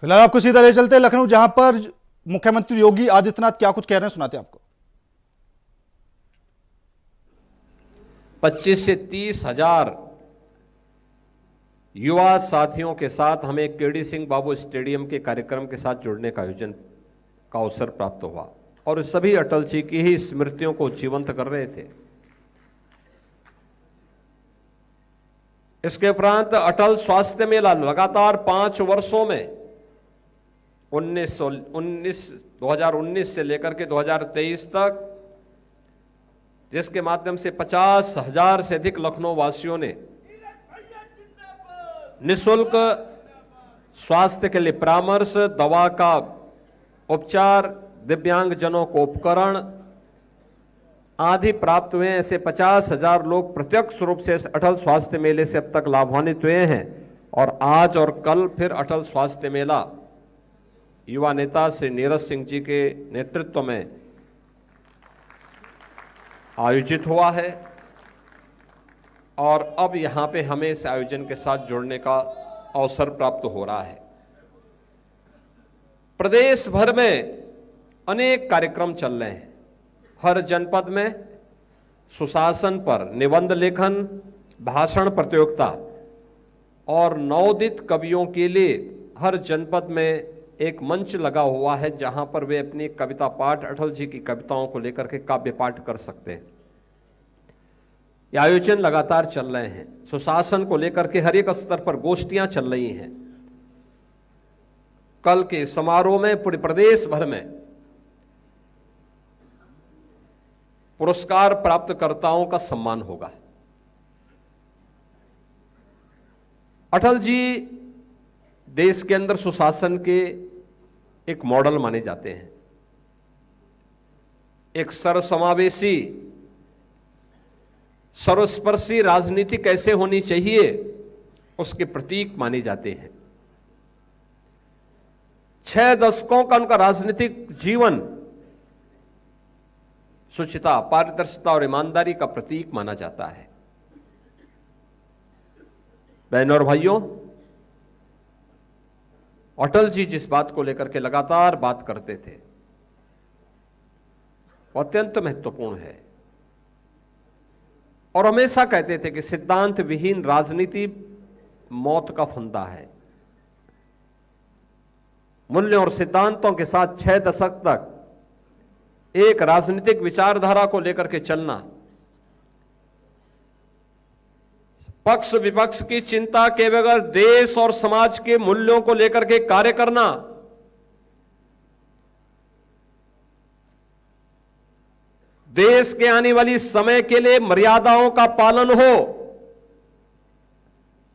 फिलहाल आपको सीधा ले चलते हैं लखनऊ, जहां पर मुख्यमंत्री योगी आदित्यनाथ क्या कुछ कह रहे हैं, सुनाते हैं आपको। 25 से 30 हजार युवा साथियों के साथ हमें केडी सिंह बाबू स्टेडियम के कार्यक्रम के साथ जुड़ने का आयोजन का अवसर प्राप्त हुआ और सभी अटल जी की ही स्मृतियों को जीवंत कर रहे थे। इसके उपरांत अटल स्वास्थ्य मेला लगातार 5 वर्षों में 2019 से लेकर के 2023 तक, जिसके माध्यम से 50,000 से अधिक लखनऊ वासियों ने निःशुल्क स्वास्थ्य के लिए परामर्श, दवा का उपचार, दिव्यांगजनों को उपकरण आदि प्राप्त हुए। ऐसे 50,000 लोग प्रत्यक्ष रूप से अटल स्वास्थ्य मेले से अब तक लाभान्वित हुए हैं और आज और कल फिर अटल स्वास्थ्य मेला युवा नेता श्री नीरज सिंह जी के नेतृत्व में आयोजित हुआ है और अब यहां पे हमें इस आयोजन के साथ जुड़ने का अवसर प्राप्त हो रहा है। प्रदेश भर में अनेक कार्यक्रम चल रहे हैं। हर जनपद में सुशासन पर निबंध लेखन, भाषण प्रतियोगिता और नवोदित कवियों के लिए हर जनपद में एक मंच लगा हुआ है, जहां पर वे अपनी कविता पाठ, अटल जी की कविताओं को लेकर के काव्य पाठ कर सकते हैं। ये आयोजन लगातार चल रहे हैं। सुशासन को लेकर के हर एक स्तर पर गोष्ठियां चल रही हैं। कल के समारोह में पूरे प्रदेश भर में पुरस्कार प्राप्तकर्ताओं का सम्मान होगा। अटल जी देश के अंदर सुशासन के एक मॉडल माने जाते हैं। एक सर्वसमावेशी, सर्वस्पर्शी राजनीति कैसे होनी चाहिए, उसके प्रतीक माने जाते हैं। 6 दशकों का उनका राजनीतिक जीवन शुचिता, पारदर्शिता और ईमानदारी का प्रतीक माना जाता है। बहनों और भाइयों, अटल जी जिस बात को लेकर के लगातार बात करते थे वो अत्यंत महत्वपूर्ण है और हमेशा कहते थे कि सिद्धांत विहीन राजनीति मौत का फंदा है। मूल्यों और सिद्धांतों के साथ 6 दशक तक एक राजनीतिक विचारधारा को लेकर के चलना, पक्ष विपक्ष की चिंता के बगैर देश और समाज के मूल्यों को लेकर के कार्य करना, देश के आने वाली समय के लिए मर्यादाओं का पालन हो,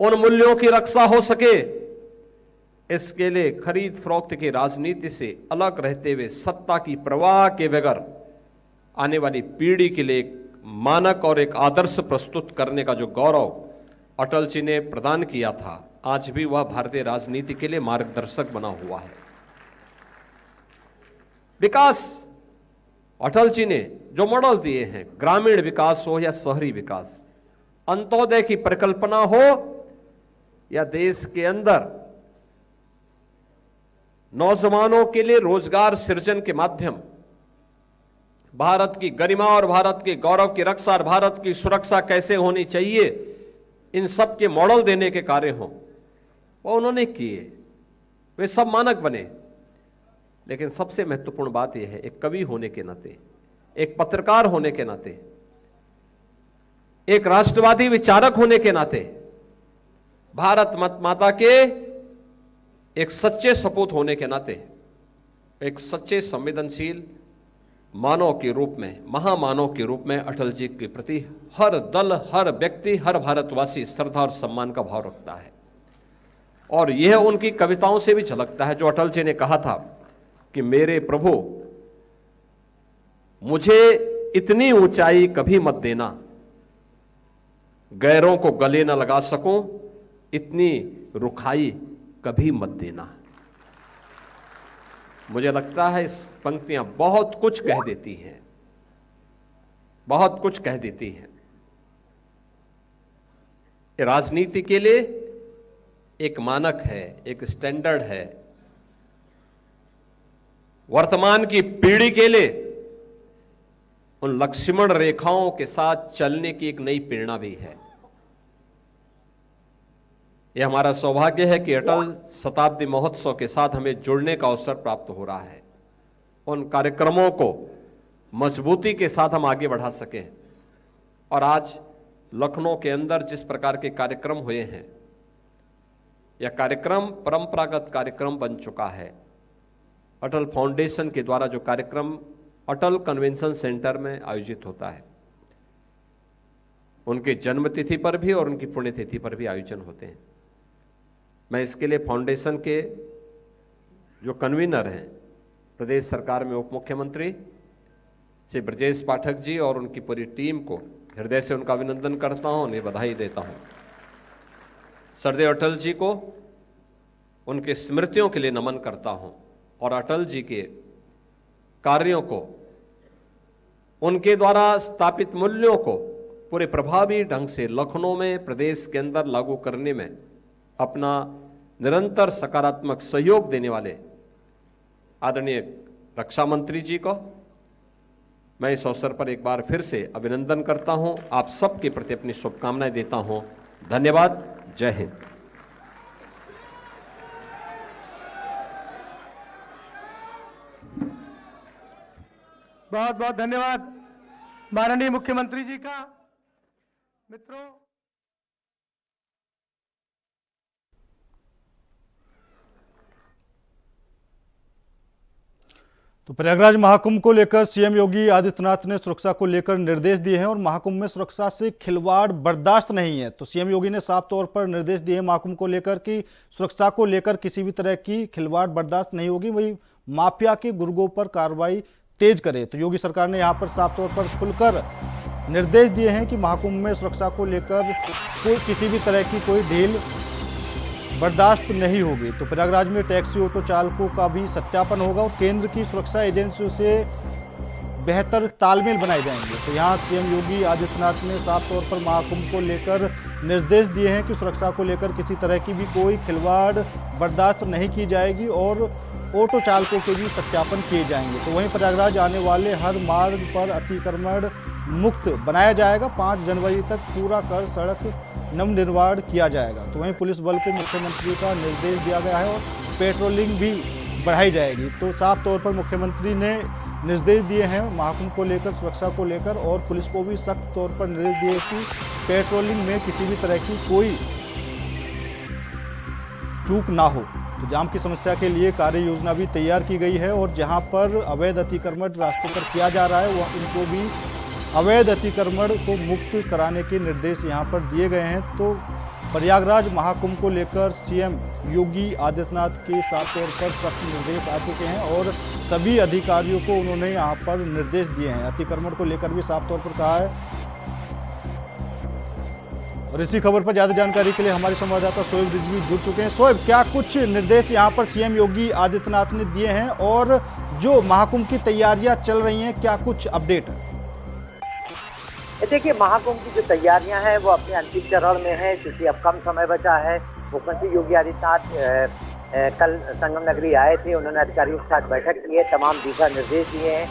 उन मूल्यों की रक्षा हो सके, इसके लिए खरीद फरोख्त की राजनीति से अलग रहते हुए सत्ता की परवाह के बगैर आने वाली पीढ़ी के लिए एक मानक और एक आदर्श प्रस्तुत करने का जो गौरव अटल जी ने प्रदान किया था, आज भी वह भारतीय राजनीति के लिए मार्गदर्शक बना हुआ है। विकास, अटल जी ने जो मॉडल दिए हैं, ग्रामीण विकास हो या शहरी विकास, अंत्योदय की परिकल्पना हो या देश के अंदर नौजवानों के लिए रोजगार सृजन के माध्यम, भारत की गरिमा और भारत के गौरव की रक्षा और भारत की सुरक्षा कैसे होनी चाहिए, इन सब के मॉडल देने के कार्य हों, वो उन्होंने किए। वे सब मानक बने। लेकिन सबसे महत्वपूर्ण बात यह है, एक कवि होने के नाते, एक पत्रकार होने के नाते, एक राष्ट्रवादी विचारक होने के नाते, भारत माता के एक सच्चे सपूत होने के नाते, एक सच्चे संवेदनशील मानव के रूप में, महामानव के रूप में अटल जी के प्रति हर दल, हर व्यक्ति, हर भारतवासी श्रद्धा और सम्मान का भाव रखता है। और यह उनकी कविताओं से भी झलकता है, जो अटल जी ने कहा था कि मेरे प्रभु, मुझे इतनी ऊंचाई कभी मत देना, गैरों को गले न लगा सकूं, इतनी रुखाई कभी मत देना। मुझे लगता है इस पंक्तियां बहुत कुछ कह देती हैं, बहुत कुछ कह देती हैं। राजनीति के लिए एक मानक है, एक स्टैंडर्ड है, वर्तमान की पीढ़ी के लिए उन लक्ष्मण रेखाओं के साथ चलने की एक नई प्रेरणा भी है। यह हमारा सौभाग्य है कि अटल शताब्दी महोत्सव के साथ हमें जुड़ने का अवसर प्राप्त हो रहा है। उन कार्यक्रमों को मजबूती के साथ हम आगे बढ़ा सकें। और आज लखनऊ के अंदर जिस प्रकार के कार्यक्रम हुए हैं, यह कार्यक्रम परंपरागत कार्यक्रम बन चुका है। अटल फाउंडेशन के द्वारा जो कार्यक्रम अटल कन्वेंशन सेंटर में आयोजित होता है, उनके जन्मतिथि पर भी और उनकी पुण्यतिथि पर भी आयोजन होते हैं। मैं इसके लिए फाउंडेशन के जो कन्वीनर हैं, प्रदेश सरकार में उप मुख्यमंत्री श्री ब्रजेश पाठक जी और उनकी पूरी टीम को हृदय से उनका अभिनंदन करता हूं, उन्हें बधाई देता हूं। सरदेव अटल जी को उनके स्मृतियों के लिए नमन करता हूं और अटल जी के कार्यों को, उनके द्वारा स्थापित मूल्यों को पूरे प्रभावी ढंग से लखनऊ में, प्रदेश के अंदर लागू करने में अपना निरंतर सकारात्मक सहयोग देने वाले आदरणीय रक्षा मंत्री जी को मैं इस अवसर पर एक बार फिर से अभिनंदन करता हूं। आप सबके प्रति अपनी शुभकामनाएं देता हूं। धन्यवाद। जय हिंद। बहुत बहुत धन्यवाद माननीय मुख्यमंत्री जी का। मित्रों, तो प्रयागराज महाकुंभ को लेकर सीएम योगी आदित्यनाथ ने सुरक्षा को लेकर निर्देश दिए हैं और महाकुंभ में सुरक्षा से खिलवाड़ बर्दाश्त नहीं है। तो सीएम योगी ने साफ तौर पर निर्देश दिए महाकुंभ को लेकर कि सुरक्षा को लेकर किसी भी तरह की खिलवाड़ बर्दाश्त नहीं होगी, वही माफिया के गुर्गों पर कार्रवाई तेज करे। तो योगी सरकार ने यहाँ पर साफ तौर पर खुलकर निर्देश दिए हैं कि महाकुंभ में सुरक्षा को लेकर कोई किसी भी तरह की कोई ढील बर्दाश्त नहीं होगी। तो प्रयागराज में टैक्सी ऑटो चालकों का भी सत्यापन होगा और केंद्र की सुरक्षा एजेंसियों से बेहतर तालमेल बनाए जाएंगे। तो यहाँ सीएम योगी आदित्यनाथ ने साफ तौर पर महाकुंभ को लेकर निर्देश दिए हैं कि सुरक्षा को लेकर किसी तरह की भी कोई खिलवाड़ बर्दाश्त नहीं की जाएगी और ऑटो चालकों के भी सत्यापन किए जाएंगे। तो वहीं प्रयागराज आने वाले हर मार्ग पर अतिक्रमण मुक्त बनाया जाएगा। 5 जनवरी तक पूरा कर सड़क नवनिर्माण किया जाएगा। तो वहीं पुलिस बल को मुख्यमंत्री का निर्देश दिया गया है और पेट्रोलिंग भी बढ़ाई जाएगी। तो साफ तौर पर मुख्यमंत्री ने निर्देश दिए हैं महाकुंभ को लेकर, सुरक्षा को लेकर, और पुलिस को भी सख्त तौर पर निर्देश दिए कि पेट्रोलिंग में किसी भी तरह की कोई चूक ना हो। तो जाम की समस्या के लिए कार्य योजना भी तैयार की गई है और जहां पर अवैध अतिक्रमण रास्तों पर किया जा रहा है वह उनको भी अवैध अतिक्रमण को मुक्त कराने के निर्देश यहां पर दिए गए हैं। तो प्रयागराज महाकुंभ को लेकर सीएम योगी आदित्यनाथ के साफ तौर पर सख्त निर्देश आ चुके हैं और सभी अधिकारियों को उन्होंने यहां पर निर्देश दिए हैं। अतिक्रमण को लेकर भी साफ तौर पर कहा है। और इसी खबर पर ज्यादा जानकारी के लिए हमारे संवाददाता शोएब रिजवी जुड़ चुके हैं। शोएब, क्या कुछ निर्देश यहां पर सीएम योगी आदित्यनाथ ने दिए हैं और जो महाकुंभ की तैयारियां चल रही हैं, क्या कुछ अपडेट है? देखिए, महाकुंभ की जो तैयारियां हैं वो अपने अंतिम चरण में है, क्योंकि अब कम समय बचा है। मुख्यमंत्री योगी आदित्यनाथ कल संगम नगरी आए थे, उन्होंने अधिकारियों के साथ बैठक की है, तमाम दिशा निर्देश दिए हैं।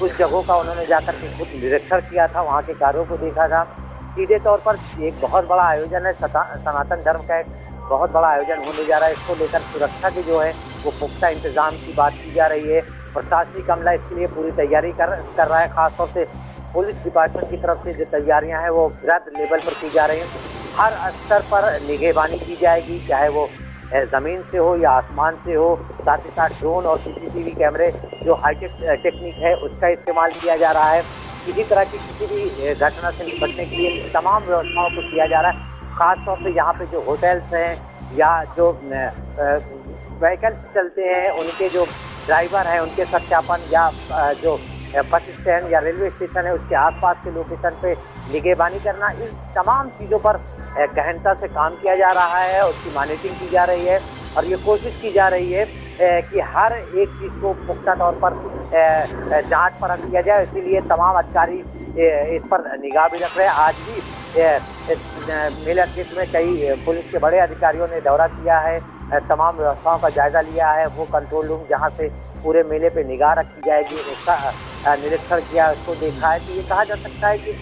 कुछ जगहों का उन्होंने जाकर के खुद निरीक्षण किया था, वहाँ के कार्यों को देखा था। सीधे तौर पर एक बहुत बड़ा आयोजन है, सनातन धर्म का एक बहुत बड़ा आयोजन होने जा रहा है। इसको लेकर सुरक्षा की जो है वो पुख्ता इंतजाम की बात की जा रही है। प्रशासनिक अमला इसके लिए पूरी तैयारी कर रहा है। खासतौर से पुलिस डिपार्टमेंट की तरफ से जो तैयारियां हैं वो वृहद लेवल पर की जा रही हैं। हर स्तर पर निगहबानी की जाएगी, चाहे वो ज़मीन से हो या आसमान से हो। साथ ही साथ ड्रोन और सीसीटीवी कैमरे जो हाईटेक टेक्निक है उसका इस्तेमाल किया जा रहा है। किसी तरह की किसी भी घटना से निपटने के लिए तमाम व्यवस्थाओं को किया जा रहा है। खासतौर से यहाँ पे जो होटल्स हैं या जो व्हीकल्स चलते हैं उनके जो ड्राइवर हैं उनके सत्यापन, या जो बस स्टैंड या रेलवे स्टेशन है उसके आसपास के लोकेशन पे निगहबानी करना, इन तमाम चीज़ों पर गहनता से काम किया जा रहा है, उसकी मॉनिटरिंग की जा रही है और ये कोशिश की जा रही है कि हर एक चीज़ को पुख्ता तौर पर जांच परख किया जाए। इसीलिए तमाम अधिकारी इस पर निगाह भी रख रहे हैं। आज भी मेला क्षेत्र में कई पुलिस के बड़े अधिकारियों ने दौरा किया है, तमाम व्यवस्थाओं का जायजा लिया है। वो कंट्रोल रूम जहां से पूरे मेले पे निगाह रखी जाएगी, उसका निरीक्षण किया, उसको देखा है। तो ये कहा जा सकता है कि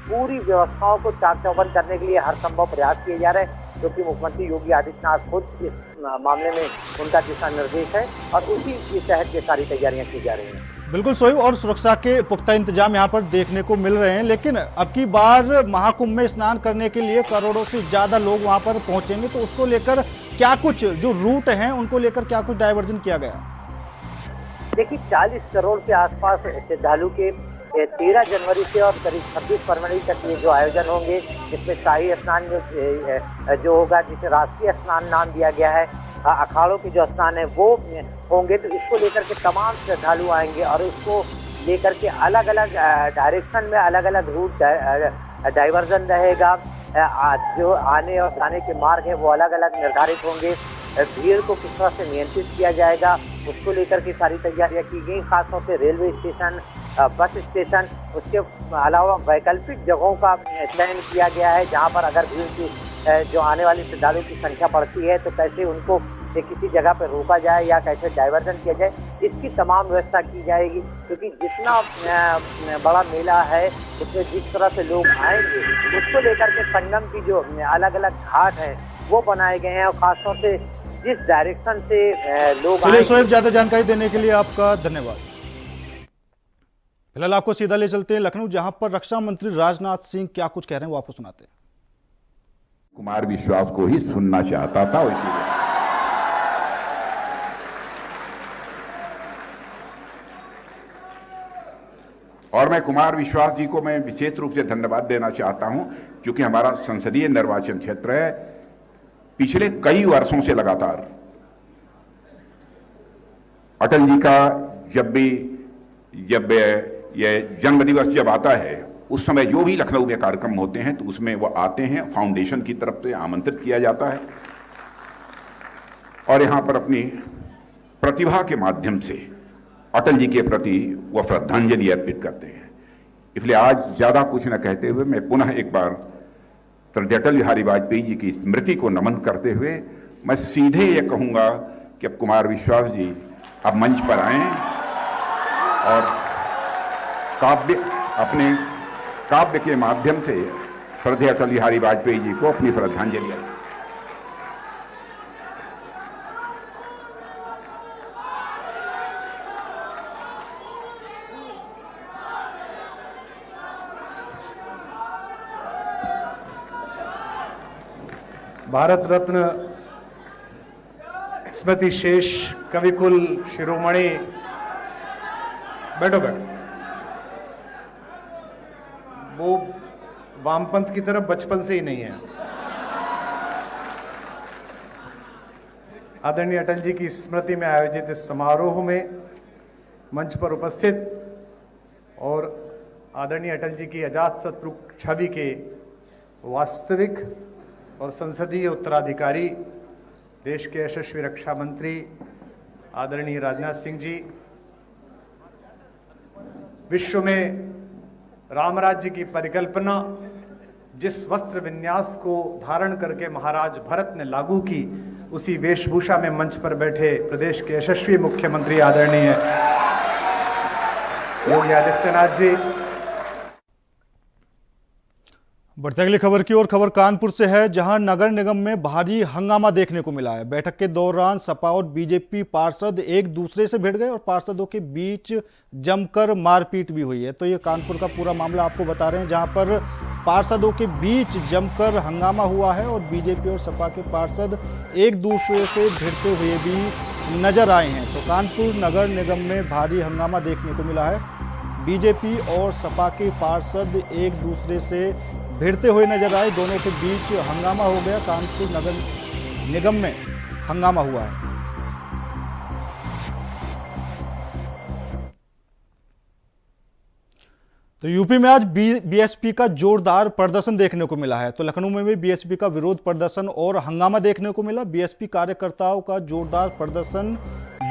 पूरी व्यवस्थाओं को चाक चौबंद करने के लिए हर संभव प्रयास किए जा रहे हैं, क्योंकि मुख्यमंत्री योगी आदित्यनाथ खुद इस मामले में उनका दिशा निर्देश है और उसी के तहत ये सारी तैयारियां की जा रही हैं। बिल्कुल सोहिब, और सुरक्षा के पुख्ता इंतजाम यहाँ पर देखने को मिल रहे हैं। लेकिन अब की बार महाकुंभ में स्नान करने के लिए करोड़ों से ज्यादा लोग वहाँ पर पहुंचेंगे, तो उसको लेकर क्या कुछ जो रूट हैं उनको लेकर क्या कुछ डायवर्जन किया गया? देखिए 40 करोड़ के आसपास श्रद्धालु के 13 जनवरी से और करीब 26 फरवरी तक ये जो आयोजन होंगे, जिसमें शाही स्नान जो होगा, जिसे राष्ट्रीय स्नान नाम दिया गया है, अखाड़ों के जो स्नान है वो होंगे। तो इसको लेकर के तमाम श्रद्धालु आएंगे और इसको लेकर के अलग अलग डायरेक्शन में अलग अलग रूट डाइवर्जन रहेगा। जो आने और जाने के मार्ग है वो अलग अलग निर्धारित होंगे। भीड़ को किस तरह से नियंत्रित किया जाएगा उसको लेकर के सारी तैयारियां की गई, खासतौर से रेलवे स्टेशन, बस स्टेशन, उसके अलावा वैकल्पिक जगहों का चयन किया गया है, जहां पर अगर भीड़ की जो आने वाली श्रद्धालुओं की संख्या बढ़ती है तो कैसे उनको किसी जगह पर रोका जाए या कैसे डाइवर्जन किया जाए, इसकी तमाम व्यवस्था की जाएगी। क्योंकि जितना बड़ा मेला है उसमें जिस तरह से लोग आएंगे उसको लेकर के संगम की जो अलग अलग घाट है वो बनाए गए हैं और खासतौर से जिस डायरेक्शन से लोग चलिए सोहेब, ज्यादा जानकारी देने के लिए आपका धन्यवाद। फिलहाल आपको सीधा ले चलते हैं लखनऊ, जहां पर रक्षा मंत्री राजनाथ सिंह क्या कुछ कह रहे हैं वो आपको सुनाते हैं। कुमार विश्वास को ही सुनना चाहता था, इसीलिए और मैं कुमार विश्वास जी को मैं विशेष रूप से धन्यवाद देना चाहता हूं, क्योंकि हमारा संसदीय निर्वाचन क्षेत्र है। पिछले कई वर्षों से लगातार अटल जी का जब ये जन्म दिवस जब आता है उस समय जो भी लखनऊ में कार्यक्रम होते हैं तो उसमें वो आते हैं, फाउंडेशन की तरफ से आमंत्रित किया जाता है और यहां पर अपनी प्रतिभा के माध्यम से अटल जी के प्रति वो श्रद्धांजलि अर्पित करते हैं। इसलिए आज ज्यादा कुछ न कहते हुए मैं पुनः एक बार श्रद्धेय अटल बिहारी वाजपेयी जी की स्मृति को नमन करते हुए मैं सीधे ये कहूंगा कि अब कुमार विश्वास जी अब मंच पर आएं और अपने काव्य के माध्यम से श्रद्धेय अटल बिहारी वाजपेयी जी को अपनी श्रद्धांजलि अर्पित। भारत रत्न स्मृति शेष कविकुल शिरोमणि, बैठो बैठो, वो वामपंथ की तरफ बचपन से ही नहीं है। आदरणीय अटल जी की स्मृति में आयोजित इस समारोह में मंच पर उपस्थित और आदरणीय अटल जी की अजातशत्रु छवि के वास्तविक और संसदीय उत्तराधिकारी, देश के यशस्वी रक्षा मंत्री आदरणीय राजनाथ सिंह जी, विश्व में राम राज्य की परिकल्पना जिस वस्त्र विन्यास को धारण करके महाराज भरत ने लागू की, उसी वेशभूषा में मंच पर बैठे प्रदेश के यशस्वी मुख्यमंत्री आदरणीय योगी आदित्यनाथ जी। बढ़ते अगली खबर की ओर। खबर कानपुर से है, जहां नगर निगम में भारी हंगामा देखने को मिला है। बैठक के दौरान सपा और बीजेपी पार्षद एक दूसरे से भिड़ गए और पार्षदों के बीच जमकर मारपीट भी हुई है। तो ये कानपुर का पूरा मामला आपको बता रहे हैं, जहां पर पार्षदों के बीच जमकर हंगामा हुआ है और बीजेपी और सपा के पार्षद एक दूसरे से भिड़ते हुए भी नजर आए हैं। तो कानपुर नगर निगम में भारी हंगामा देखने को मिला है। बीजेपी और सपा के पार्षद एक दूसरे से भिड़ते हुए नजर आए, दोनों के बीच हंगामा हो गया। कानपुर नगर निगम में हंगामा हुआ है। तो यूपी में आज बीएसपी का जोरदार प्रदर्शन देखने को मिला है। तो लखनऊ में भी बीएसपी का विरोध प्रदर्शन और हंगामा देखने को मिला। बीएसपी कार्यकर्ताओं का जोरदार प्रदर्शन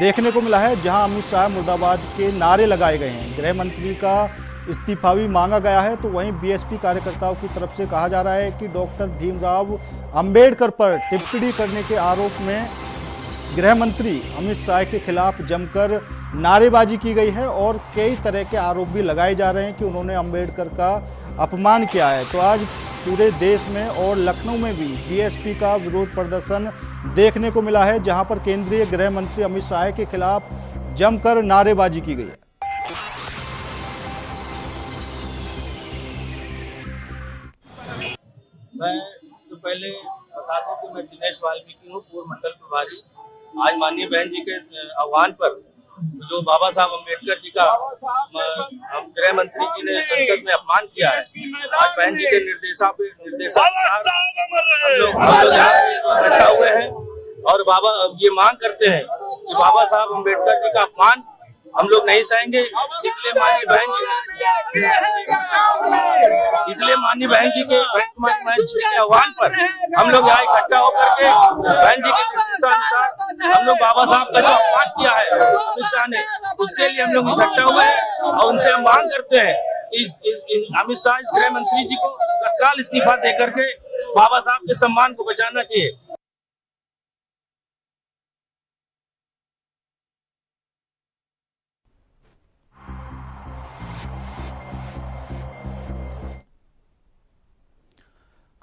देखने को मिला है, जहां अमित शाह मुर्दाबाद के नारे लगाए गए हैं। गृह मंत्री का इस्तीफा भी मांगा गया है। तो वहीं बीएसपी कार्यकर्ताओं की तरफ से कहा जा रहा है कि डॉक्टर भीमराव अंबेडकर पर टिप्पणी करने के आरोप में गृह मंत्री अमित शाह के खिलाफ जमकर नारेबाजी की गई है और कई तरह के आरोप भी लगाए जा रहे हैं कि उन्होंने अंबेडकर का अपमान किया है। तो आज पूरे देश में और लखनऊ में भी बीएसपी का विरोध प्रदर्शन देखने को मिला है, जहां पर केंद्रीय गृह मंत्री अमित शाह के खिलाफ जमकर नारेबाजी की गई है। मैं तो पहले बता दूं कि मैं दिनेश वाल्मीकि हूँ, पूर्व मंडल प्रभारी। आज माननीय बहन जी के आह्वान पर जो बाबा साहब अम्बेडकर जी का हम गृह मंत्री जी ने संसद में अपमान किया है, आज बहन जी के निर्देशानुसार हम लोग बैठा हुए हैं और बाबा ये मांग करते हैं कि बाबा साहब अम्बेडकर जी का अपमान हम लोग नहीं सहेंगे। इसलिए माननीय बहन जी के आह्वान पर हम लोग यहाँ इकट्ठा होकर के बहन जी के निर्देशानुसार हम लोग बाबा साहब का जो अपमान किया है अमित शाह ने, उसके लिए हम लोग इकट्ठा हुए हैं और उनसे हम मांग करते हैं अमित शाह गृह मंत्री जी को तत्काल इस्तीफा देकर के बाबा साहब के सम्मान को बचाना चाहिए।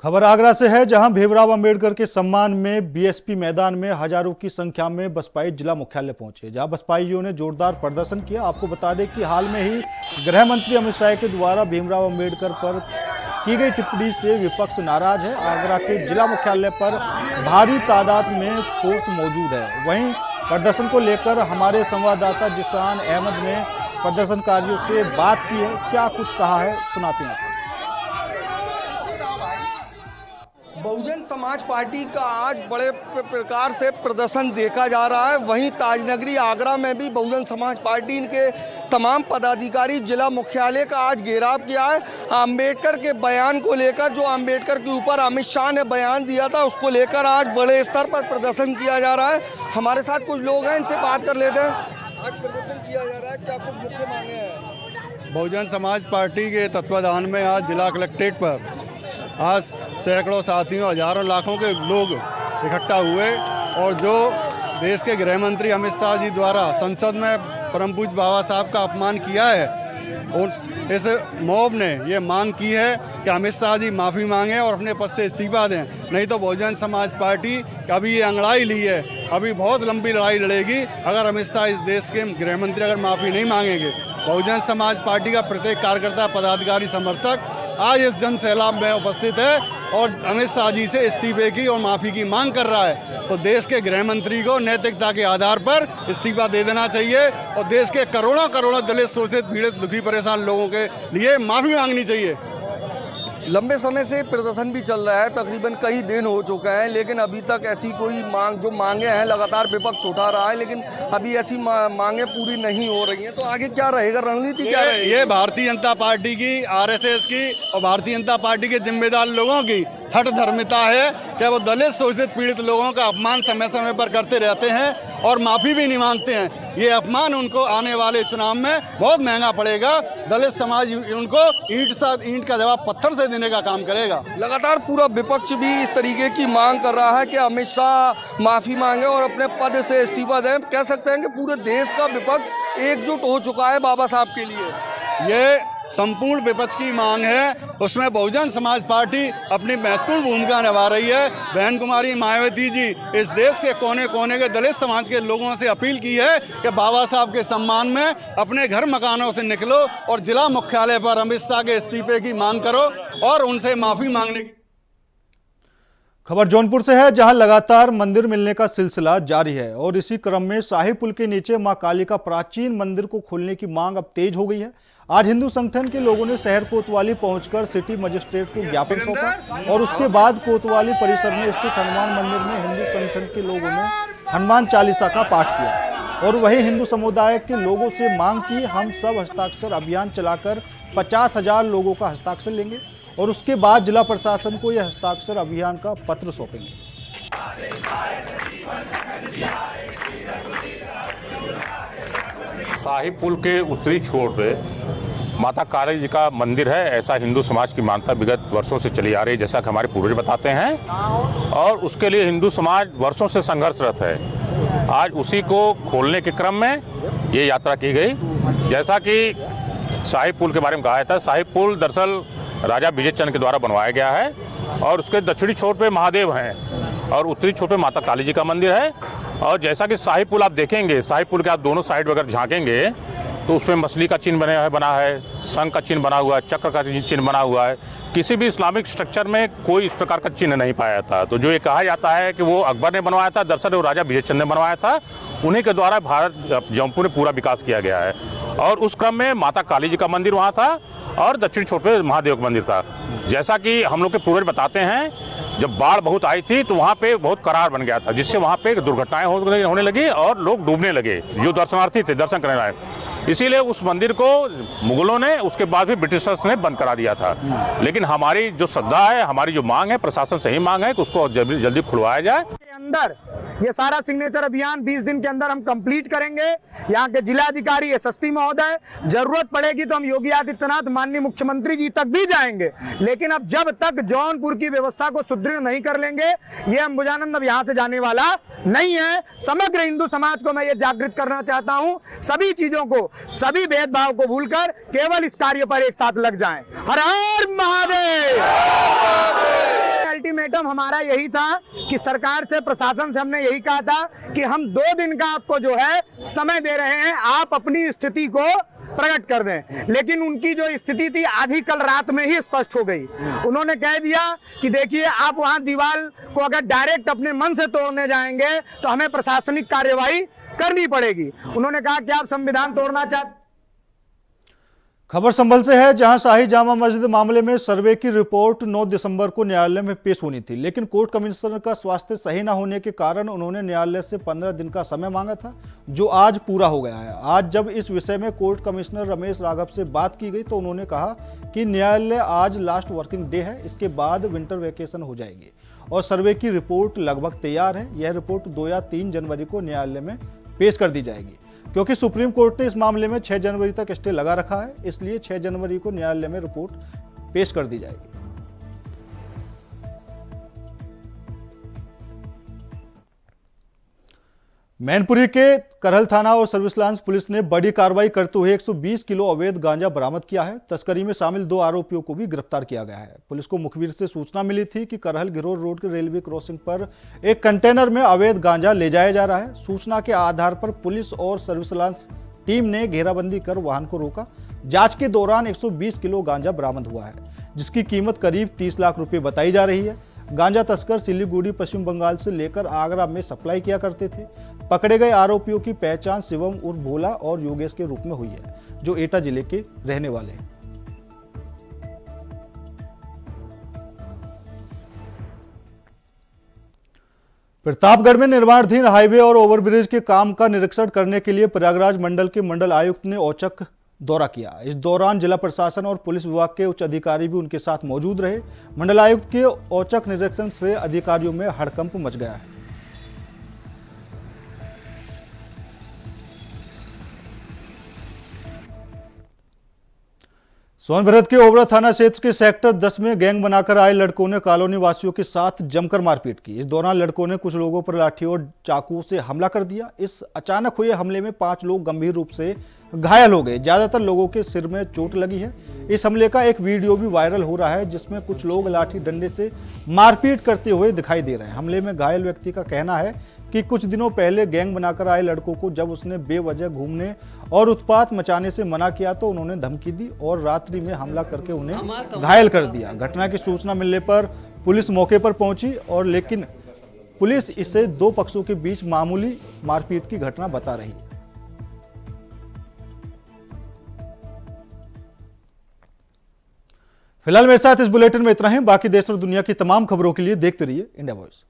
खबर आगरा से है, जहां भीमराव अंबेडकर के सम्मान में बीएसपी मैदान में हजारों की संख्या में बसपाई जिला मुख्यालय पहुंचे, जहां बसपाइयों ने जोरदार प्रदर्शन किया। आपको बता दें कि हाल में ही गृह मंत्री अमित शाह के द्वारा भीमराव अंबेडकर पर की गई टिप्पणी से विपक्ष नाराज है। आगरा के जिला मुख्यालय पर भारी तादाद में फोर्स मौजूद है। वहीं प्रदर्शन को लेकर हमारे संवाददाता जिशान अहमद ने प्रदर्शनकारियों से बात की है, क्या कुछ कहा है सुनाते हैं। बहुजन समाज पार्टी का आज बड़े प्रकार से प्रदर्शन देखा जा रहा है। वहीं ताजनगरी आगरा में भी बहुजन समाज पार्टी के तमाम पदाधिकारी जिला मुख्यालय का आज घेराव किया है। अंबेडकर के बयान को लेकर, जो अंबेडकर के ऊपर अमित शाह ने बयान दिया था, उसको लेकर आज बड़े स्तर पर प्रदर्शन किया जा रहा है। हमारे साथ कुछ लोग हैं, इनसे बात कर लेते हैं। आज प्रदर्शन किया जा रहा है, क्या कुछ मुख्य मांगे हैं? बहुजन समाज पार्टी के तत्वाधान में आज जिला कलेक्ट्रेट पर आज सैकड़ों साथियों, हजारों लाखों के लोग इकट्ठा हुए और जो देश के गृह मंत्री अमित शाह जी द्वारा संसद में परम पूज्य बाबा साहब का अपमान किया है, उस इस मॉब ने ये मांग की है कि अमित शाह जी माफ़ी मांगें और अपने पद से इस्तीफा दें, नहीं तो बहुजन समाज पार्टी अभी ये अंगड़ाई ली है, अभी बहुत लंबी लड़ाई लड़ेगी। अगर अमित शाह इस देश के गृह मंत्री अगर माफ़ी नहीं मांगेंगे, बहुजन समाज पार्टी का प्रत्येक कार्यकर्ता, पदाधिकारी, समर्थक आज इस जन सैलाब में उपस्थित है और अमित शाह जी से इस्तीफे की और माफ़ी की मांग कर रहा है। तो देश के गृह मंत्री को नैतिकता के आधार पर इस्तीफा दे देना चाहिए और देश के करोड़ों करोड़ों दलित, शोषित, पीड़ित, दुखी, परेशान लोगों के लिए माफ़ी मांगनी चाहिए। लंबे समय से प्रदर्शन भी चल रहा है, तकरीबन कई दिन हो चुके हैं, लेकिन अभी तक ऐसी कोई मांग, जो मांगे हैं लगातार विपक्ष उठा रहा है, लेकिन अभी ऐसी मांगे पूरी नहीं हो रही हैं। तो आगे क्या रहेगा, रणनीति क्या रहेगी? ये भारतीय जनता पार्टी की, आरएसएस की और भारतीय जनता पार्टी के जिम्मेदार लोगों की हठ धर्मिता है कि वो दलित, शोषित, पीड़ित लोगों का अपमान समय समय पर करते रहते हैं और माफ़ी भी नहीं मांगते हैं। ये अपमान उनको आने वाले चुनाव में बहुत महंगा पड़ेगा। दलित समाज उनको ईंट का जवाब पत्थर से देने का काम करेगा। लगातार पूरा विपक्ष भी इस तरीके की मांग कर रहा है कि अमित शाह माफ़ी मांगे और अपने पद से इस्तीफा दें। कह सकते हैं कि पूरे देश का विपक्ष एकजुट हो चुका है बाबा साहब के लिए। ये संपूर्ण विपक्ष की मांग है, उसमें बहुजन समाज पार्टी अपनी महत्वपूर्ण भूमिका निभा रही है। बहन कुमारी मायावती जी इस देश के कोने कोने के दलित समाज के लोगों से अपील की है कि बाबा साहब के सम्मान में अपने घर मकानों से निकलो और जिला मुख्यालय पर अमित शाह के इस्तीफे की मांग करो और उनसे माफ़ी मांगने की। खबर जौनपुर से है, जहां लगातार मंदिर मिलने का सिलसिला जारी है और इसी क्रम में शाही पुल के नीचे मां काली का प्राचीन मंदिर को खोलने की मांग अब तेज हो गई है। आज हिंदू संगठन के लोगों ने शहर कोतवाली पहुंचकर सिटी मजिस्ट्रेट को ज्ञापन सौंपा और उसके बाद कोतवाली परिसर में स्थित हनुमान मंदिर में हिंदू संगठन के लोगों ने हनुमान चालीसा का पाठ किया और वहीं हिंदू समुदाय के लोगों से मांग की, हम सब हस्ताक्षर अभियान चलाकर 50,000 लोगों का हस्ताक्षर लेंगे और उसके बाद जिला प्रशासन को यह हस्ताक्षर अभियान का पत्र सौंपेंगे। शाही पुल के उत्तरी छोर पे माता काली जी का मंदिर है, ऐसा हिंदू समाज की मान्यता विगत वर्षों से चली आ रही है, जैसा कि हमारे पूर्वज बताते हैं और उसके लिए हिंदू समाज वर्षों से संघर्षरत है। आज उसी को खोलने के क्रम में ये यात्रा की गई। जैसा कि शाही पुल के बारे में कहा था, शाही पुल दरअसल राजा विजय चंद के द्वारा बनवाया गया है और उसके दक्षिणी छोर पे महादेव हैं और उत्तरी छोर पे माता काली जी का मंदिर है। और जैसा कि शाही पुल आप देखेंगे, शाही पुल के आप दोनों साइड अगर झांकेंगे तो उसमें मछली का चिन्ह बना है, शंख का चिन्ह बना हुआ है, चक्र का चिन्ह बना हुआ है। किसी भी इस्लामिक स्ट्रक्चर में कोई इस प्रकार का चिन्ह नहीं पाया था। तो जो ये कहा जाता है कि वो अकबर ने बनवाया था, दरअसल वो राजा विजय चंद ने बनवाया था। उन्हीं के द्वारा भारत जौनपुर में पूरा विकास किया गया है। और उस क्रम में माता काली जी का मंदिर वहाँ था और दक्षिण छोर पे महादेव का मंदिर था। जैसा कि हम लोग के पूर्वज बताते हैं, जब बाढ़ बहुत आई थी तो वहाँ पे बहुत करार बन गया था, जिससे वहाँ पे दुर्घटनाएं होने लगी और लोग डूबने लगे जो दर्शनार्थी थे, दर्शन करने आए। इसीलिए उस मंदिर को मुगलों ने, उसके बाद भी ब्रिटिशर्स ने बंद करा दिया था। लेकिन हमारी जो श्रद्धा है, हमारी जो मांग है, प्रशासन से ही मांग है कि उसको जल्दी खुलवाया जाए। अंदर ये सारा सिग्नेचर अभियान 20 दिन के अंदर हम कंप्लीट करेंगे। यहाँ के जिलाधिकारी एसएसपी महोदय, जरूरत पड़ेगी तो हम योगी आदित्यनाथ माननीय मुख्यमंत्री जी तक भी जाएंगे। लेकिन अब जब तक जौनपुर की व्यवस्था को सुदृढ़ नहीं कर लेंगे, ये अंबुजानंद अब यहाँ से जाने वाला नहीं है। समग्र हिंदू समाज को मैं ये जागृत करना चाहता हूँ, सभी चीजों को, सभी भेदभाव को भूलकर केवल इस कार्य पर एक साथ लग जाएं। हर हर महादेव। अल्टीमेटम हमारा यही था कि सरकार से, प्रशासन से हमने यही कहा था कि हम 2 दिन का आपको जो है समय दे रहे हैं, आप अपनी स्थिति को प्रकट कर दें। लेकिन उनकी जो स्थिति थी आधी कल रात में ही स्पष्ट हो गई। उन्होंने कह दिया कि देखिए, आप वहां दीवार को अगर डायरेक्ट अपने मन से तोड़ने जाएंगे तो हमें प्रशासनिक कार्यवाही करनी पड़ेगी। उन्होंने कहा कि आप संविधान तोड़ना चाहते। खबर संभल से है, जहां शाही जामा मस्जिद मामले में सर्वे की रिपोर्ट 9 दिसंबर को न्यायालय में पेश होनी थी, लेकिन कोर्ट कमिश्नर का स्वास्थ्य सही न होने के कारण उन्होंने न्यायालय से 15 दिन का समय मांगा था, जो आज पूरा हो गया है। आज जब इस विषय में कोर्ट कमिश्नर रमेश राघव से बात की गई तो उन्होंने कहा कि न्यायालय आज लास्ट वर्किंग डे है, इसके बाद विंटर वेकेशन हो जाएगी और सर्वे की रिपोर्ट लगभग तैयार है। यह रिपोर्ट 2 या 3 जनवरी को न्यायालय में पेश कर दी जाएगी। क्योंकि सुप्रीम कोर्ट ने इस मामले में 6 जनवरी तक स्टे लगा रखा है, इसलिए 6 जनवरी को न्यायालय में रिपोर्ट पेश कर दी जाएगी। मैनपुरी के करहल थाना और सर्विस लांस पुलिस ने बड़ी कार्रवाई करते हुए 120 किलो अवैध गांजा बरामद किया है। तस्करी में शामिल 2 आरोपियों को भी गिरफ्तार किया गया है। पुलिस को मुखबिर से सूचना मिली थी कि करहल गिरोर रोड के रेलवे क्रॉसिंग पर एक कंटेनर में अवैध गांजा ले जाया जा रहा है। सूचना के आधार पर पुलिस और सर्विस लांस टीम ने घेराबंदी कर वाहन को रोका। जांच के दौरान 120 किलो गांजा बरामद हुआ है, जिसकी कीमत करीब 30 लाख रुपए बताई जा रही है। गांजा तस्कर सिलीगुड़ी पश्चिम बंगाल से लेकर आगरा में सप्लाई किया करते थे। पकड़े गए आरोपियों की पहचान शिवम उर्फ भोला और योगेश के रूप में हुई है, जो एटा जिले के रहने वाले हैं। प्रतापगढ़ में निर्माणाधीन हाईवे और ओवरब्रिज के काम का निरीक्षण करने के लिए प्रयागराज मंडल के मंडल आयुक्त ने औचक दौरा किया। इस दौरान जिला प्रशासन और पुलिस विभाग के उच्च अधिकारी भी उनके साथ मौजूद रहे। मंडल आयुक्त के औचक निरीक्षण से अधिकारियों में हड़कंप मच गया है। सोनभद्र के ओबरा थाना क्षेत्र के सेक्टर 10 में गैंग बनाकर आए लड़कों ने कॉलोनी वासियों के साथ जमकर मारपीट की। इस दौरान लड़कों ने कुछ लोगों पर लाठी और चाकू से हमला कर दिया। इस अचानक हुए हमले में 5 लोग गंभीर रूप से घायल हो गए। ज्यादातर लोगों के सिर में चोट लगी है। इस हमले का एक वीडियो भी वायरल हो रहा है, जिसमें कुछ लोग लाठी डंडे से मारपीट करते हुए दिखाई दे रहे हैं। हमले में घायल व्यक्ति का कहना है कि कुछ दिनों पहले गैंग बनाकर आए लड़कों को जब उसने बेवजह घूमने और उत्पात मचाने से मना किया तो उन्होंने धमकी दी और रात्रि में हमला करके उन्हें घायल कर दिया। घटना की सूचना मिलने पर पुलिस मौके पर पहुंची और लेकिन पुलिस इसे 2 पक्षों के बीच मामूली मारपीट की घटना बता रही है। फिलहाल मेरे साथ इस बुलेटिन में इतना ही। बाकी देश और दुनिया की तमाम खबरों के लिए देखते रहिए इंडिया वॉइस।